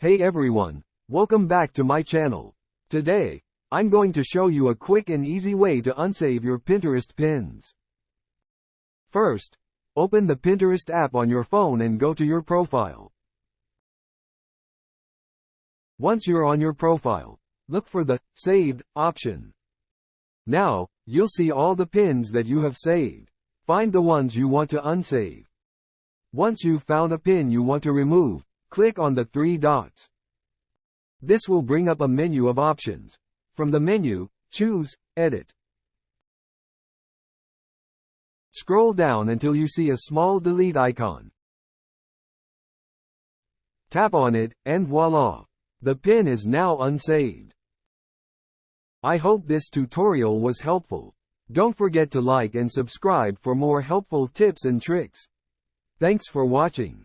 Hey everyone, welcome back to my channel. Today, I'm going to show you a quick and easy way to unsave your Pinterest pins. First, open the Pinterest app on your phone and go to your profile. Once you're on your profile, look for the Saved option. Now, you'll see all the pins that you have saved. Find the ones you want to unsave. Once you've found a pin you want to remove, click on the three dots. This will bring up a menu of options. From the menu, choose Edit. Scroll down until you see a small delete icon. Tap on it, and voila! The pin is now unsaved. I hope this tutorial was helpful. Don't forget to like and subscribe for more helpful tips and tricks. Thanks for watching.